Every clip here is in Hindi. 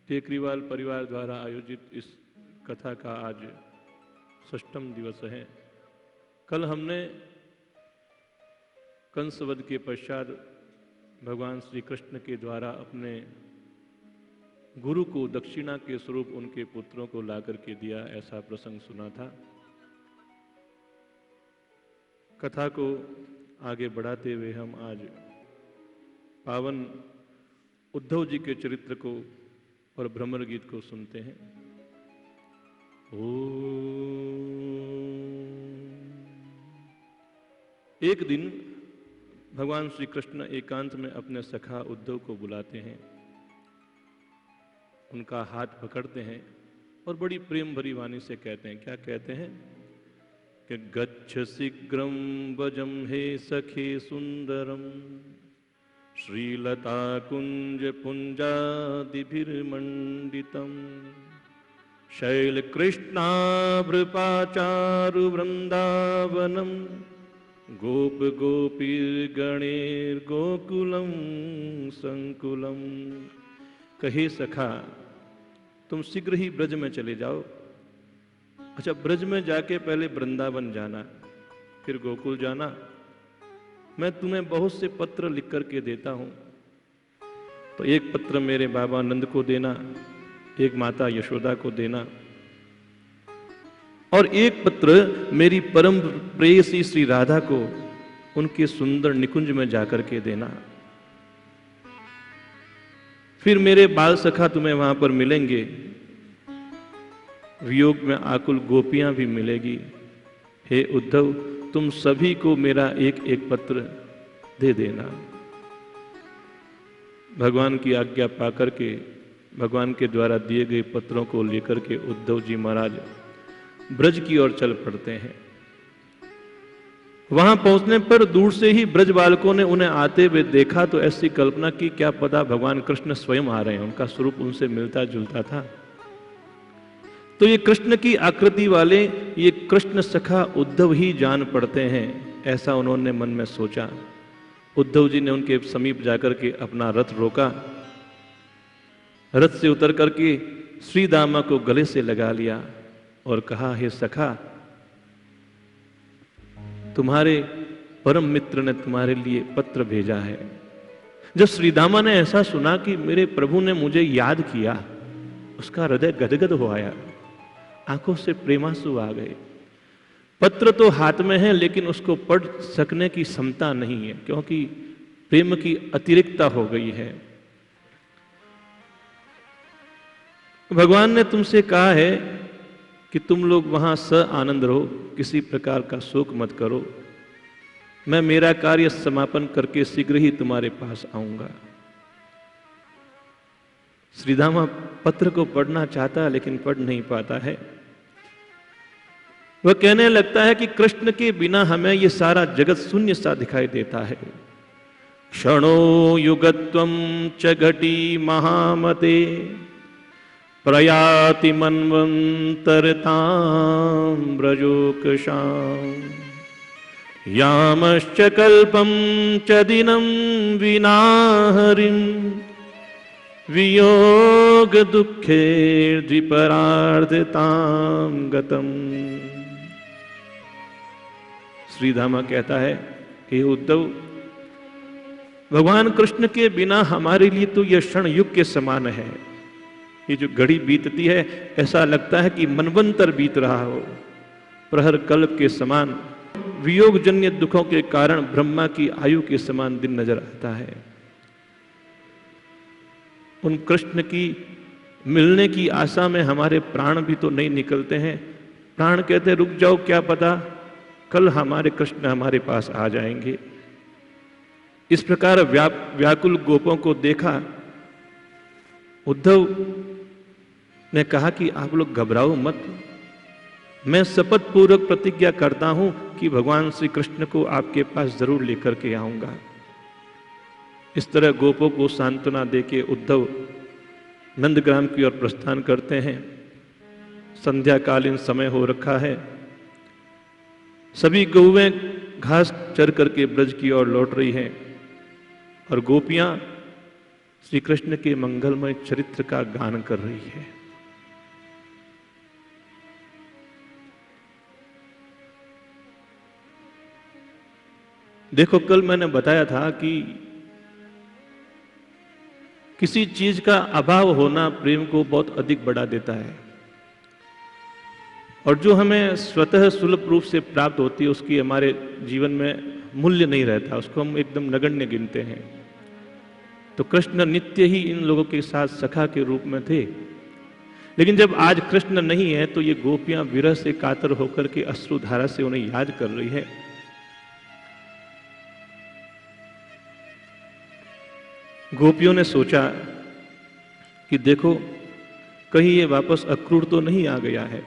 टेकरीवाल परिवार द्वारा आयोजित इस कथा का आज 6वां दिवस है। कल हमने कंसवध के पश्चात भगवान श्री कृष्ण के द्वारा अपने गुरु को दक्षिणा के स्वरूप उनके पुत्रों को लाकर के दिया, ऐसा प्रसंग सुना था। कथा को आगे बढ़ाते हुए हम आज पावन उद्धव जी के चरित्र को और भ्रमर गीत को सुनते हैं। एक दिन भगवान श्री कृष्ण एकांत में अपने सखा उद्धव को बुलाते हैं, उनका हाथ पकड़ते हैं और बड़ी प्रेम भरी वाणी से कहते हैं। क्या कहते हैं कि गच्छ शीघ्रम भजम हे सखे सुंदरम श्रीलता कुंज पुंजादिभिर्मंडितम शैल कृष्णाभृपाचारु वृंदावनम गोप गोपीर्गणेर गोकुलम संकुलम। कहे सखा, तुम शीघ्र ही ब्रज में चले जाओ। अच्छा, ब्रज में जाके पहले वृंदावन जाना, फिर गोकुल जाना। मैं तुम्हें बहुत से पत्र लिख करके देता हूं, तो एक पत्र मेरे बाबा नंद को देना, एक माता यशोदा को देना, और एक पत्र मेरी परम प्रेयसी श्री राधा को उनके सुंदर निकुंज में जाकर के देना। फिर मेरे बाल सखा तुम्हें वहां पर मिलेंगे, वियोग में आकुल गोपियां भी मिलेगी। हे उद्धव, तुम सभी को मेरा एक एक पत्र दे देना। भगवान की आज्ञा पाकर के भगवान के द्वारा दिए गए पत्रों को लेकर के उद्धव जी महाराज ब्रज की ओर चल पड़ते हैं। वहां पहुंचने पर दूर से ही ब्रज बालकों ने उन्हें आते हुए देखा तो ऐसी कल्पना की क्या पता भगवान कृष्ण स्वयं आ रहे हैं, उनका स्वरूप उनसे मिलता जुलता था। तो ये कृष्ण की आकृति वाले ये कृष्ण सखा उद्धव ही जान पड़ते हैं, ऐसा उन्होंने मन में सोचा। उद्धव जी ने उनके समीप जाकर के अपना रथ रोका, रथ से उतर करके श्री दामा को गले से लगा लिया और कहा, हे सखा, तुम्हारे परम मित्र ने तुम्हारे लिए पत्र भेजा है। जब श्रीदामा ने ऐसा सुना कि मेरे प्रभु ने मुझे याद किया, उसका हृदय गदगद हो आया, आंखों से प्रेमांसु आ गए। पत्र तो हाथ में है लेकिन उसको पढ़ सकने की क्षमता नहीं है, क्योंकि प्रेम की अतिरिक्तता हो गई है। भगवान ने तुमसे कहा है कि तुम लोग वहां स आनंद रहो, किसी प्रकार का शोक मत करो। मैं मेरा कार्य समापन करके शीघ्र ही तुम्हारे पास आऊंगा। श्रीदामा पत्र को पढ़ना चाहता है लेकिन पढ़ नहीं पाता है। वह कहने लगता है कि कृष्ण के बिना हमें ये सारा जगत शून्य सा दिखाई देता है। क्षणो युगत्वं च घटी महामते प्रयाति मन्वन्तरतां ब्रजोकशां यामश्च कल्पं च दिनं विना हरिं वियोग दुःखेर्द्विपरार्धतां गतम्। श्रीधामा कहता है, हे उद्धव, भगवान कृष्ण के बिना हमारे लिए तो यह क्षण युग के समान है। ये जो घड़ी बीतती है ऐसा लगता है कि मनवंतर बीत रहा हो, प्रहर कल्प के समान। वियोग जन्य दुखों के कारण ब्रह्मा की आयु के समान दिन नजर आता है। उन कृष्ण की मिलने की आशा में हमारे प्राण भी तो नहीं निकलते हैं। प्राण कहते रुक जाओ, क्या पता कल हमारे कृष्ण हमारे पास आ जाएंगे। इस प्रकार व्याकुल गोपों को देखा। उद्धव ने कहा कि आप लोग घबराओ मत, मैं शपथ पूर्वक प्रतिज्ञा करता हूं कि भगवान श्री कृष्ण को आपके पास जरूर लेकर के आऊंगा। इस तरह गोपों को सांत्वना देके उद्धव नंदग्राम की ओर प्रस्थान करते हैं। संध्याकालीन समय हो रखा है। सभी गौएं घास चर करके ब्रज की ओर लौट रही हैं और गोपियां श्री कृष्ण के मंगलमय चरित्र का गान कर रही है। देखो, कल मैंने बताया था कि किसी चीज का अभाव होना प्रेम को बहुत अधिक बढ़ा देता है, और जो हमें स्वतः सुलभ रूप से प्राप्त होती है उसकी हमारे जीवन में मूल्य नहीं रहता, उसको हम एकदम नगण्य गिनते हैं। तो कृष्ण नित्य ही इन लोगों के साथ सखा के रूप में थे, लेकिन जब आज कृष्ण नहीं है तो ये गोपियां विरह से कातर होकर के अश्रुधारा से उन्हें याद कर रही है। गोपियों ने सोचा कि देखो कहीं ये वापस अक्रूर तो नहीं आ गया है।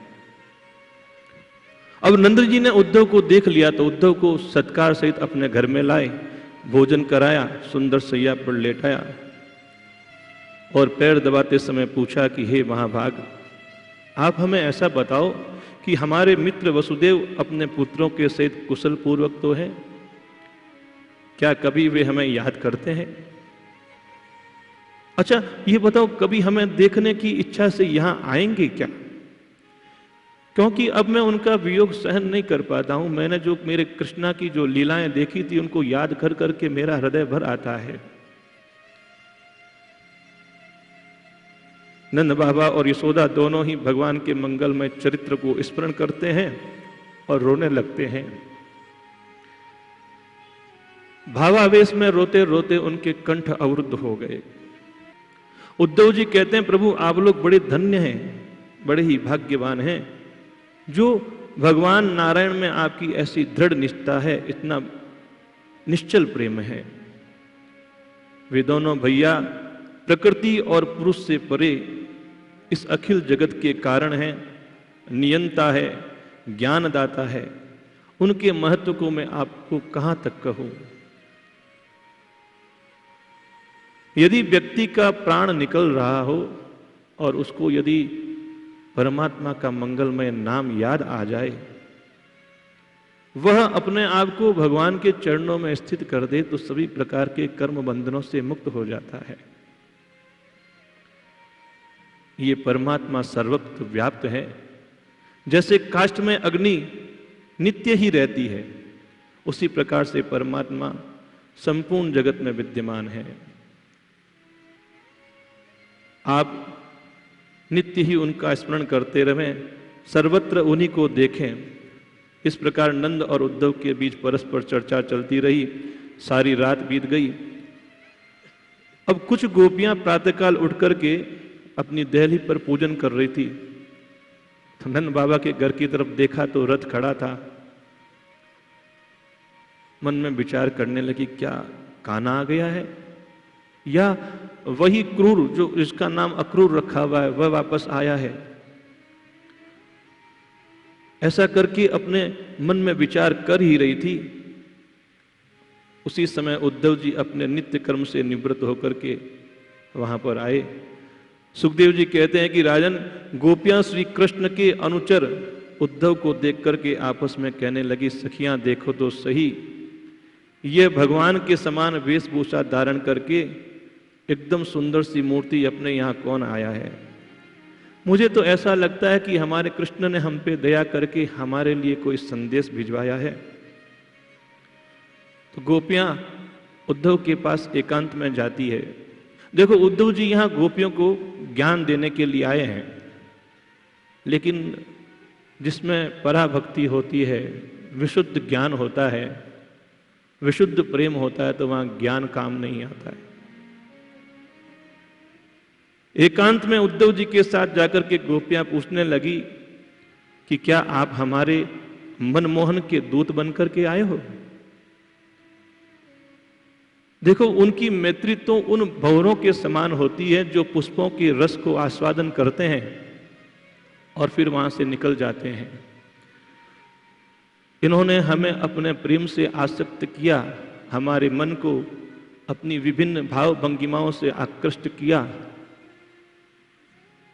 अब नंद जी ने उद्धव को देख लिया तो उद्धव को सत्कार सहित अपने घर में लाए, भोजन कराया, सुंदर सैया पर लेटाया और पैर दबाते समय पूछा कि हे महाभाग, आप हमें ऐसा बताओ कि हमारे मित्र वसुदेव अपने पुत्रों के सहित कुशल पूर्वक तो हैं? क्या कभी वे हमें याद करते हैं? अच्छा ये बताओ, कभी हमें देखने की इच्छा से यहां आएंगे क्या? क्योंकि अब मैं उनका वियोग सहन नहीं कर पाता हूं। मैंने जो मेरे कृष्णा की जो लीलाएं देखी थी उनको याद कर करके मेरा हृदय भर आता है। नंद बाबा और यशोदा दोनों ही भगवान के मंगलमय चरित्र को स्मरण करते हैं और रोने लगते हैं। भावावेश में रोते रोते उनके कंठ अवरुद्ध हो गए। उद्धव जी कहते हैं, प्रभु आप लोग बड़े धन्य हैं, बड़े ही भाग्यवान हैं जो भगवान नारायण में आपकी ऐसी दृढ़ निष्ठा है, इतना निश्चल प्रेम है। वे दोनों भैया प्रकृति और पुरुष से परे इस अखिल जगत के कारण हैं, नियंता है, ज्ञानदाता है। उनके महत्व को मैं आपको कहां तक कहूं। यदि व्यक्ति का प्राण निकल रहा हो और उसको यदि परमात्मा का मंगलमय नाम याद आ जाए, वह अपने आप को भगवान के चरणों में स्थित कर दे तो सभी प्रकार के कर्म बंधनों से मुक्त हो जाता है। ये परमात्मा सर्वत्र व्याप्त है। जैसे काष्ठ में अग्नि नित्य ही रहती है, उसी प्रकार से परमात्मा संपूर्ण जगत में विद्यमान है। आप नित्य ही उनका स्मरण करते रहें, सर्वत्र उन्हीं को देखें। इस प्रकार नंद और उद्धव के बीच परस्पर चर्चा चलती रही। सारी रात बीत गई। अब कुछ गोपियां प्रातःकाल उठ करके अपनी दहली पर पूजन कर रही थी। तो नंद बाबा के घर की तरफ देखा तो रथ खड़ा था। मन में विचार करने लगी, क्या कान्हा आ गया है या वही क्रूर जो जिसका नाम अक्रूर रखा हुआ है वह वापस आया है? ऐसा करके अपने मन में विचार कर ही रही थी। उसी समय उद्धव जी अपने नित्य कर्म से निवृत्त होकर के वहां पर आए। सुखदेव जी कहते हैं कि राजन, गोपियां श्री कृष्ण के अनुचर उद्धव को देख करके आपस में कहने लगी, सखियां देखो तो सही, यह भगवान के समान वेशभूषा धारण करके एकदम सुंदर सी मूर्ति अपने यहाँ कौन आया है? मुझे तो ऐसा लगता है कि हमारे कृष्ण ने हम पे दया करके हमारे लिए कोई संदेश भिजवाया है। तो गोपियां उद्धव के पास एकांत में जाती है। देखो, उद्धव जी यहाँ गोपियों को ज्ञान देने के लिए आए हैं, लेकिन जिसमें पराभक्ति होती है, विशुद्ध ज्ञान होता है, विशुद्ध प्रेम होता है, तो वहां ज्ञान काम नहीं आता है। एकांत में उद्धव जी के साथ जाकर के गोपियां पूछने लगी कि क्या आप हमारे मनमोहन के दूत बनकर के आए हो? देखो, उनकी मैत्री तो उन भंवरों के समान होती है जो पुष्पों के रस को आस्वादन करते हैं और फिर वहां से निकल जाते हैं। इन्होंने हमें अपने प्रेम से आसक्त किया, हमारे मन को अपनी विभिन्न भाव भंगिमाओं से आकृष्ट किया।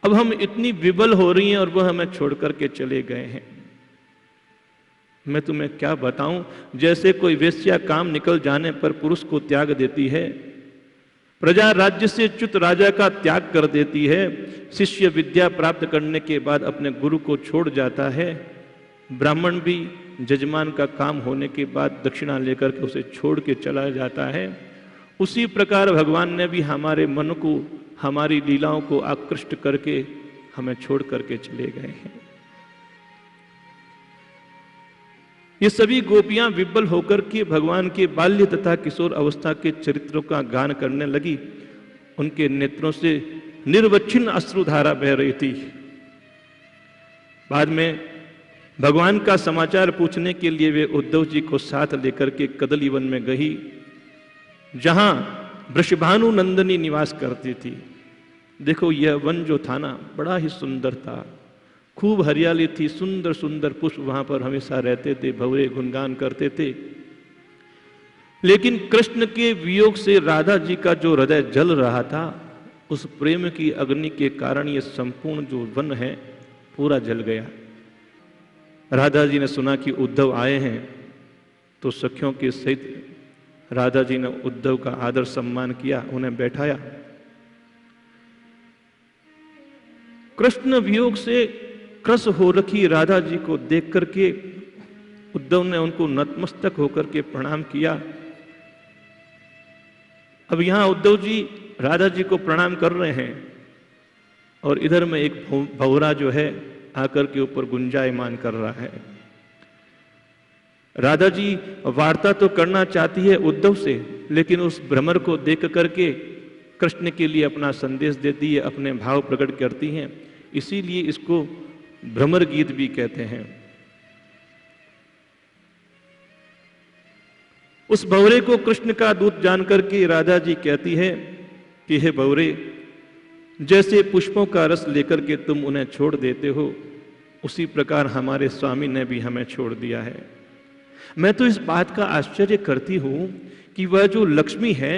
अब हम इतनी विबल हो रही हैं और वह हमें छोड़ करके चले गए हैं। मैं तुम्हें क्या बताऊं, जैसे कोई वेश्या काम निकल जाने पर पुरुष को त्याग देती है, प्रजा राज्य से च्युत राजा का त्याग कर देती है। शिष्य विद्या प्राप्त करने के बाद अपने गुरु को छोड़ जाता है। ब्राह्मण भी जजमान का काम होने के बाद दक्षिणा लेकर के उसे छोड़ के चला जाता है। उसी प्रकार भगवान ने भी हमारे मन को, हमारी लीलाओं को आकृष्ट करके हमें छोड़ करके चले गए हैं। ये सभी गोपियां विब्बल होकर के भगवान के बाल्य तथा किशोर अवस्था के चरित्रों का गान करने लगी। उनके नेत्रों से निर्वच्छिन्न अश्रुधारा बह रही थी। बाद में भगवान का समाचार पूछने के लिए वे उद्धव जी को साथ लेकर के कदली वन में गई, जहां वृषभानु नंदिनी निवास करती थी। देखो यह वन जो था ना, बड़ा ही सुंदर था, खूब हरियाली थी, सुंदर सुंदर पुष्प वहां पर हमेशा रहते थे, भंवरे गुणगान करते थे। लेकिन कृष्ण के वियोग से राधा जी का जो हृदय जल रहा था, उस प्रेम की अग्नि के कारण ये संपूर्ण जो वन है पूरा जल गया। राधा जी ने सुना कि उद्धव आए हैं, तो सखियों के सहित राधा जी ने उद्धव का आदर सम्मान किया, उन्हें बैठाया। कृष्ण वियोग से क्रस हो रखी राधा जी को देख करके उद्धव ने उनको नतमस्तक होकर के प्रणाम किया। अब यहां उद्धव जी राधा जी को प्रणाम कर रहे हैं और इधर में एक भंवरा जो है आकर के ऊपर गुंजायमान कर रहा है। राधा जी वार्ता तो करना चाहती है उद्धव से, लेकिन उस भ्रमर को देख करके कृष्ण के लिए अपना संदेश देती है, अपने भाव प्रकट करती हैं। इसीलिए इसको भ्रमर गीत भी कहते हैं। उस भंवरे को कृष्ण का दूत जानकर के राधा जी कहती है कि हे भंवरे, जैसे पुष्पों का रस लेकर के तुम उन्हें छोड़ देते हो, उसी प्रकार हमारे स्वामी ने भी हमें छोड़ दिया है। मैं तो इस बात का आश्चर्य करती हूं कि वह जो लक्ष्मी है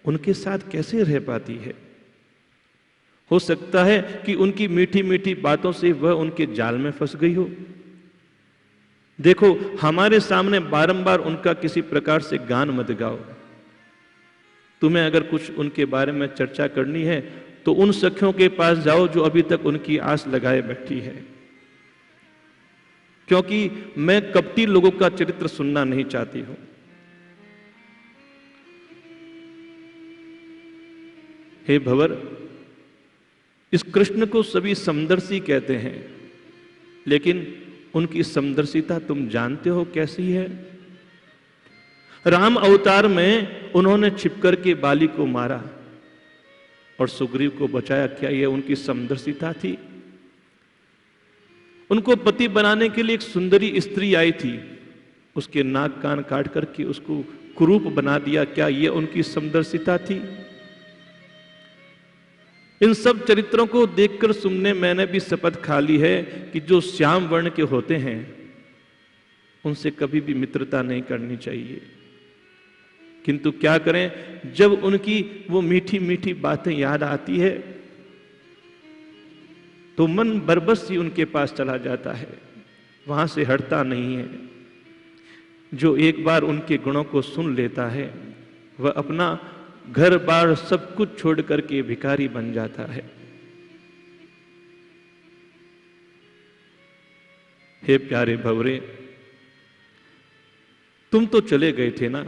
उनके साथ कैसे रह पाती है। हो सकता है कि उनकी मीठी मीठी बातों से वह उनके जाल में फंस गई हो। देखो, हमारे सामने बारंबार उनका किसी प्रकार से गान मत गाओ। तुम्हें अगर कुछ उनके बारे में चर्चा करनी है तो उन सखियों के पास जाओ जो अभी तक उनकी आस लगाए बैठी है, क्योंकि मैं कपटी लोगों का चरित्र सुनना नहीं चाहती हूं। हे भंवर, इस कृष्ण को सभी समदर्शी कहते हैं, लेकिन उनकी समदर्शिता तुम जानते हो कैसी है। राम अवतार में उन्होंने छिपकर के बाली को मारा और सुग्रीव को बचाया। क्या यह उनकी समदर्शिता थी? उनको पति बनाने के लिए एक सुंदरी स्त्री आई थी, उसके नाक कान काट करके उसको कुरूप बना दिया। क्या यह उनकी समदर्शिता थी? इन सब चरित्रों को देखकर सुनने मैंने भी शपथ खा ली है कि जो श्याम वर्ण के होते हैं उनसे कभी भी मित्रता नहीं करनी चाहिए। किंतु क्या करें, जब उनकी वो मीठी मीठी बातें याद आती है तो मन बरबस ही उनके पास चला जाता है, वहां से हटता नहीं है। जो एक बार उनके गुणों को सुन लेता है वह अपना घर बार सब कुछ छोड़ करके भिखारी बन जाता है। हे प्यारे भंवरे, तुम तो चले गए थे ना,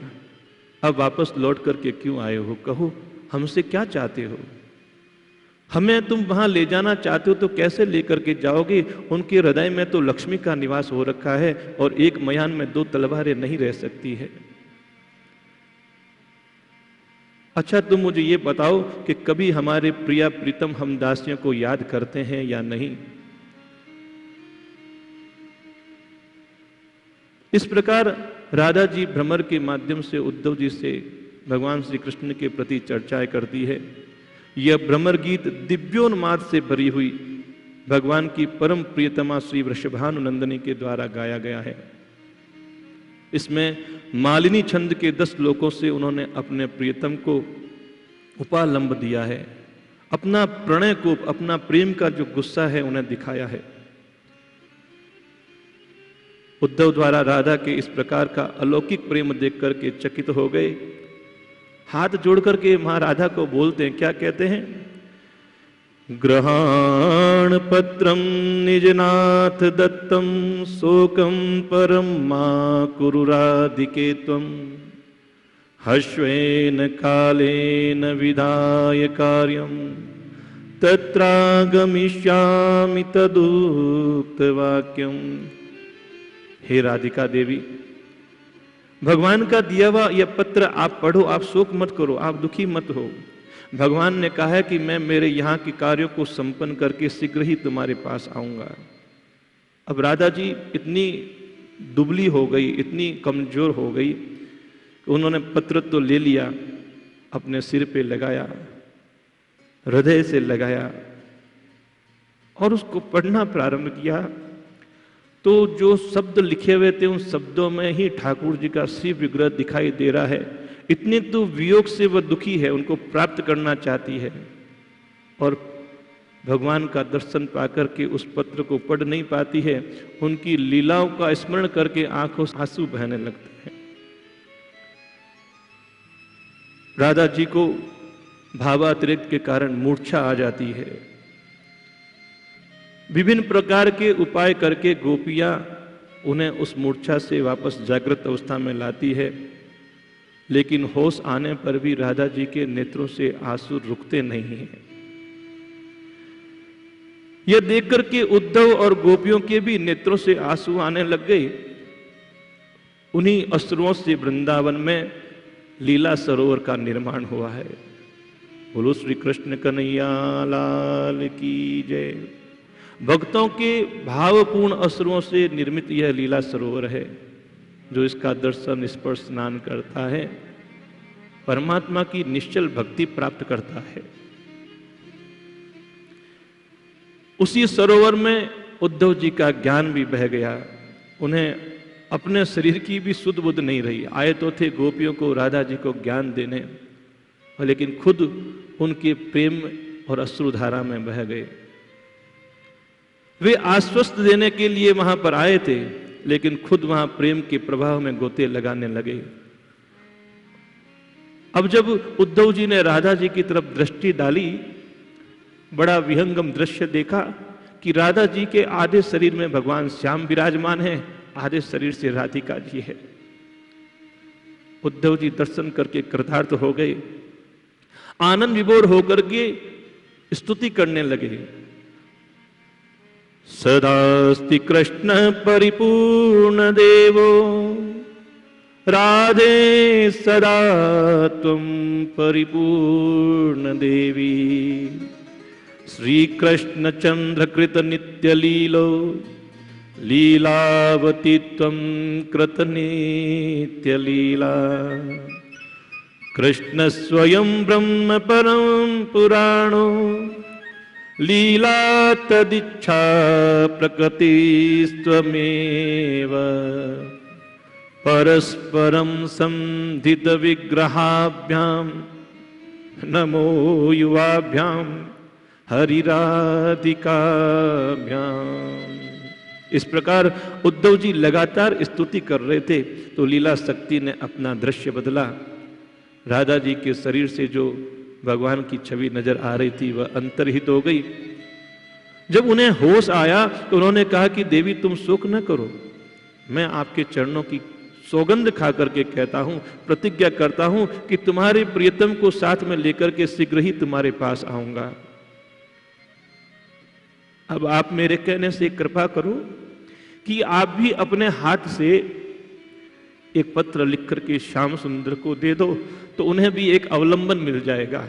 अब वापस लौट करके क्यों आए हो? कहो, हमसे क्या चाहते हो? हमें तुम वहां ले जाना चाहते हो तो कैसे लेकर के जाओगे? उनके हृदय में तो लक्ष्मी का निवास हो रखा है और एक मयान में दो तलवारें नहीं रह सकती है। अच्छा, तुम मुझे ये बताओ कि कभी हमारे प्रिया प्रीतम हम दासियों को याद करते हैं या नहीं? इस प्रकार राधा जी भ्रमर के माध्यम से उद्धव जी से भगवान श्री कृष्ण के प्रति चर्चाएं करती है। यह भ्रमर गीत दिव्योन्माद से भरी हुई भगवान की परम प्रियतमा श्री वृषभानु नंदिनी के द्वारा गाया गया है। इसमें मालिनी छंद के 10 श्लोकों से उन्होंने अपने प्रियतम को उपालंब दिया है, अपना प्रणय को, अपना प्रेम का जो गुस्सा है उन्हें दिखाया है। उद्धव द्वारा राधा के इस प्रकार का अलौकिक प्रेम देख करके चकित हो गए हाथ जोड़ करके मां राधा को बोलते हैं, क्या कहते हैं? ग्रहाण पत्रम निजनाथ दत्तम शोकम परम मां कुरु राधिके त्वम हश्वेन कालेन विधाय कार्यम तत्रागमिष्यामि तदुक्त वाक्यम। हे राधिका देवी, भगवान का दिया हुआ यह पत्र आप पढ़ो, आप शोक मत करो, आप दुखी मत हो। भगवान ने कहा है कि मैं मेरे यहाँ के कार्यों को संपन्न करके शीघ्र ही तुम्हारे पास आऊंगा। अब राधा जी इतनी दुबली हो गई, इतनी कमजोर हो गई कि उन्होंने पत्र तो ले लिया, अपने सिर पे लगाया, हृदय से लगाया और उसको पढ़ना प्रारंभ किया। तो जो शब्द लिखे हुए थे उन शब्दों में ही ठाकुर जी का शिव विग्रह दिखाई दे रहा है। इतने तो वियोग से वह दुखी है, उनको प्राप्त करना चाहती है और भगवान का दर्शन पाकर के उस पत्र को पढ़ नहीं पाती है। उनकी लीलाओं का स्मरण करके आंखों से आंसू बहने लगते हैं। राधा जी को भावातिरिक्त के कारण मूर्छा आ जाती है। विभिन्न प्रकार के उपाय करके गोपियां उन्हें उस मूर्छा से वापस जागृत अवस्था में लाती है, लेकिन होश आने पर भी राधा जी के नेत्रों से आंसू रुकते नहीं हैं। यह देखकर के उद्धव और गोपियों के भी नेत्रों से आंसू आने लग गए। उन्हीं अश्रुओं से वृंदावन में लीला सरोवर का निर्माण हुआ है। बोलो श्री कृष्ण कन्हैया लाल की जय। भक्तों के भावपूर्ण अश्रुओं से निर्मित यह लीला सरोवर है। जो इसका दर्शन स्पर्श स्नान करता है परमात्मा की निश्चल भक्ति प्राप्त करता है। उसी सरोवर में उद्धव जी का ज्ञान भी बह गया। उन्हें अपने शरीर की भी सुध बुध नहीं रही। आए तो थे गोपियों को, राधा जी को ज्ञान देने, लेकिन खुद उनके प्रेम और अश्रुधारा में बह गए। वे आश्वस्त देने के लिए वहां पर आए थे, लेकिन खुद वहां प्रेम के प्रभाव में गोते लगाने लगे। अब जब उद्धव जी ने राधा जी की तरफ दृष्टि डाली, बड़ा विहंगम दृश्य देखा कि राधा जी के आधे शरीर में भगवान श्याम विराजमान है, आधे शरीर से राधिका जी है। उद्धव जी दर्शन करके कृतार्थ हो गए, आनंद विभोर होकर के स्तुति करने लगे। सदास्ति कृष्ण परिपूर्ण देवो राधे सदा त्वं परिपूर्ण देवी। श्री कृष्ण चंद्र कृत नित्य लीलो लीलावती त्वं कृत नित्य लीला। कृष्ण स्वयं ब्रह्म परम पुराणो लीला तदिच्छा प्रकृतिस्त्वमेव। परस्परं संधित विग्रहाभ्याम नमो युवाभ्याम हरिराधिकाभ्याम। इस प्रकार उद्धव जी लगातार स्तुति कर रहे थे तो लीला शक्ति ने अपना दृश्य बदला। राधा जी के शरीर से जो भगवान की छवि नजर आ रही थी वह अंतर्हित हो गई। जब उन्हें होश आया तो उन्होंने कहा कि देवी तुम शोक न करो, मैं आपके चरणों की सौगंध खा करके कहता हूं, प्रतिज्ञा करता हूं कि तुम्हारे प्रियतम को साथ में लेकर के शीघ्र ही तुम्हारे पास आऊंगा। अब आप मेरे कहने से कृपा करो कि आप भी अपने हाथ से एक पत्र लिख करके श्याम सुंदर को दे दो, तो उन्हें भी एक अवलंबन मिल जाएगा।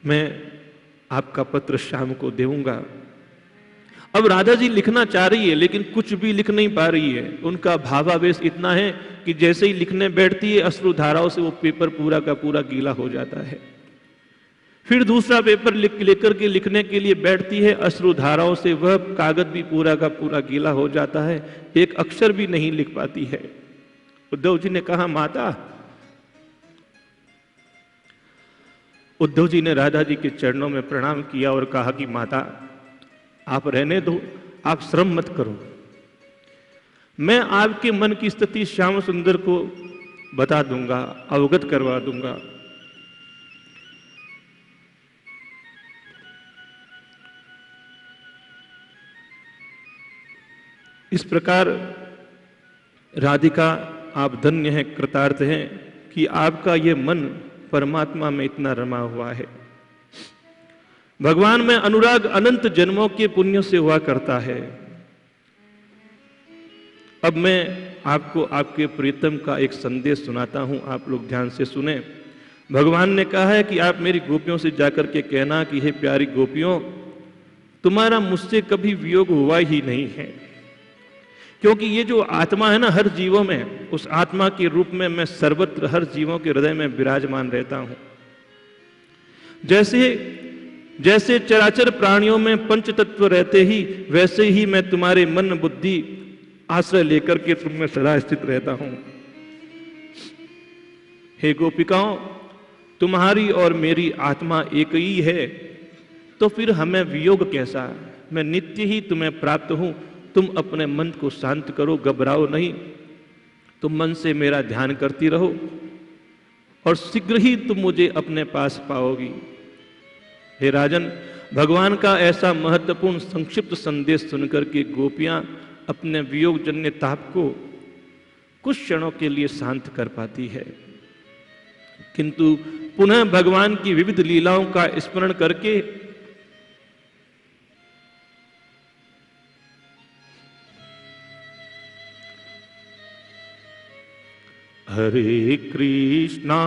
मैं आपका पत्र श्याम को देऊंगा। अब राधा जी लिखना चाह रही है लेकिन कुछ भी लिख नहीं पा रही है। उनका भावावेश इतना है कि जैसे ही लिखने बैठती है अश्रुधाराओं से वो पेपर पूरा का पूरा गीला हो जाता है। फिर दूसरा पेपर लेकर के लिखने के लिए बैठती है, अश्रुधाराओं से वह कागज भी पूरा का पूरा गीला हो जाता है, एक अक्षर भी नहीं लिख पाती है। उद्धव जी ने कहा माता, उद्धव जी ने राधा जी के चरणों में प्रणाम किया और कहा कि माता आप रहने दो, आप श्रम मत करो। मैं आपके मन की स्थिति श्याम सुंदर को बता दूंगा, अवगत करवा दूंगा। इस प्रकार राधिका आप धन्य हैं, कृतार्थ हैं कि आपका ये मन परमात्मा में इतना रमा हुआ है। भगवान में अनुराग अनंत जन्मों के पुण्य से हुआ करता है। अब मैं आपको आपके प्रीतम का एक संदेश सुनाता हूं, आप लोग ध्यान से सुने। भगवान ने कहा है कि आप मेरी गोपियों से जाकर के कहना कि हे प्यारी गोपियों, तुम्हारा मुझसे कभी वियोग हुआ ही नहीं है, क्योंकि ये जो आत्मा है ना हर जीवों में, उस आत्मा के रूप में मैं सर्वत्र हर जीवों के हृदय में विराजमान रहता हूं। जैसे चराचर प्राणियों में पंच तत्व रहते ही, वैसे ही मैं तुम्हारे मन बुद्धि आश्रय लेकर के तुम में सदा स्थित रहता हूं। हे गोपिकाओं, तुम्हारी और मेरी आत्मा एक ही है, तो फिर हमें वियोग कैसा? मैं नित्य ही तुम्हें प्राप्त हूं। तुम अपने मन को शांत करो, घबराओ नहीं। तुम मन से मेरा ध्यान करती रहो और शीघ्र ही तुम मुझे अपने पास पाओगी। हे राजन, भगवान का ऐसा महत्वपूर्ण संक्षिप्त संदेश सुनकर के गोपियां अपने वियोग जन्य ताप को कुछ क्षणों के लिए शांत कर पाती है, किंतु पुनः भगवान की विविध लीलाओं का स्मरण करके हरे कृष्णा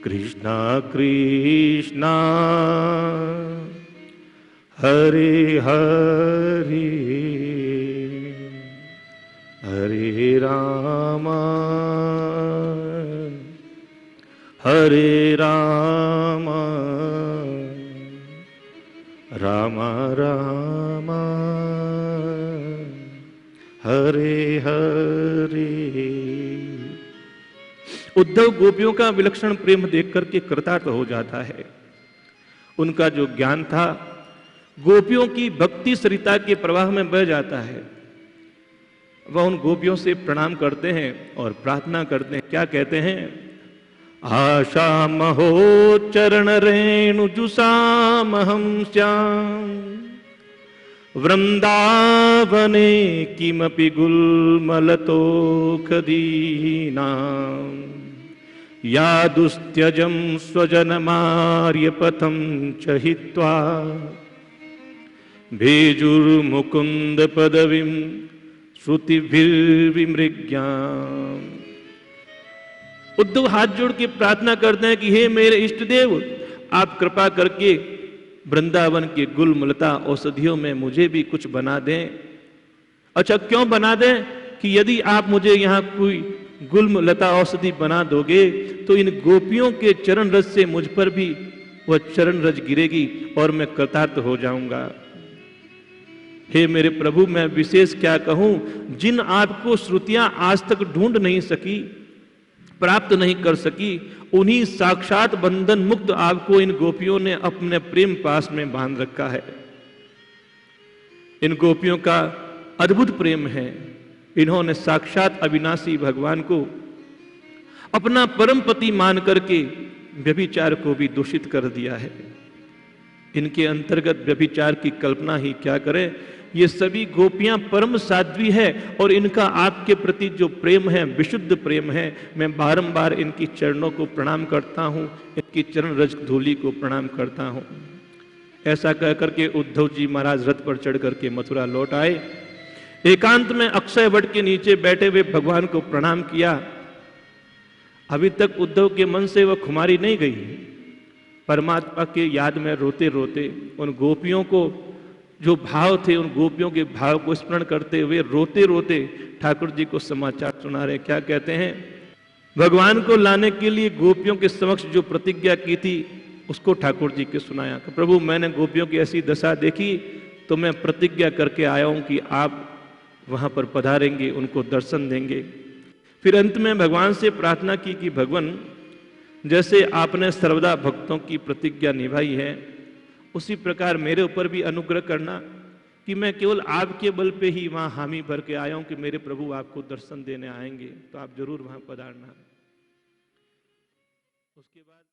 कृष्णा कृष्णा हरे हरे हरे रामा हरे रामा रामा रामा हरे हरे। उद्धव गोपियों का विलक्षण प्रेम देख करके कृतार्थ हो जाता है। उनका जो ज्ञान था गोपियों की भक्ति सरिता के प्रवाह में बह जाता है। वह उन गोपियों से प्रणाम करते हैं और प्रार्थना करते हैं। क्या कहते हैं? आशा महो चरण रेणु जुषामहं श्याम वृंदावने किमपि गुल्मलतोखदीनां यादुस्त्यजं स्वजनमार्यपथं च हित्वा भेजुर्मुकुन्द पदवीं श्रुतिभिर्विमृग्याम्। उद्धव हाथ जोड़ के प्रार्थना करते हैं कि हे मेरे इष्ट देव, आप कृपा करके वृंदावन के गुलमलता औषधियों में मुझे भी कुछ बना दें। अच्छा, क्यों बना दें? कि यदि आप मुझे यहाँ कोई गुलमलता औषधि बना दोगे तो इन गोपियों के चरण रज से मुझ पर भी वह चरण रज गिरेगी और मैं कृतार्थ हो जाऊंगा। हे मेरे प्रभु, मैं विशेष क्या कहूं, जिन आपको श्रुतियां आज तक ढूंढ नहीं सकी, प्राप्त नहीं कर सकी, उन्हीं साक्षात बंधन मुक्त आपको इन गोपियों ने अपने प्रेम पास में बांध रखा है। इन गोपियों का अद्भुत प्रेम है। इन्होंने साक्षात अविनाशी भगवान को अपना परम पति मान करके व्यभिचार को भी दूषित कर दिया है। इनके अंतर्गत व्यभिचार की कल्पना ही क्या करें। ये सभी गोपियां परम साध्वी है और इनका आपके प्रति जो प्रेम है, विशुद्ध प्रेम है। मैं बारंबार इनकी चरणों को प्रणाम करता हूं, इनकी चरण रज धूलि को प्रणाम करता हूं। ऐसा कह करके उद्धव जी महाराज रथ पर चढ़ करके मथुरा लौट आए। एकांत में अक्षय वट के नीचे बैठे हुए भगवान को प्रणाम किया। अभी तक उद्धव के मन से वह खुमारी नहीं गई। परमात्मा के याद में रोते रोते उन गोपियों को जो भाव थे, उन गोपियों के भाव को स्मरण करते हुए रोते रोते ठाकुर जी को समाचार सुना रहे। क्या कहते हैं? भगवान को लाने के लिए गोपियों के समक्ष जो प्रतिज्ञा की थी उसको ठाकुर जी के सुनाया। तो प्रभु, मैंने गोपियों की ऐसी दशा देखी तो मैं प्रतिज्ञा करके आया हूं कि आप वहां पर पधारेंगे, उनको दर्शन देंगे। फिर अंत में भगवान से प्रार्थना की कि भगवान, जैसे आपने सर्वदा भक्तों की प्रतिज्ञा निभाई है, उसी प्रकार मेरे ऊपर भी अनुग्रह करना कि मैं केवल आपके बल पे ही वहां हामी भर के आया हूं कि मेरे प्रभु आपको दर्शन देने आएंगे, तो आप जरूर वहां पधारना। उसके बाद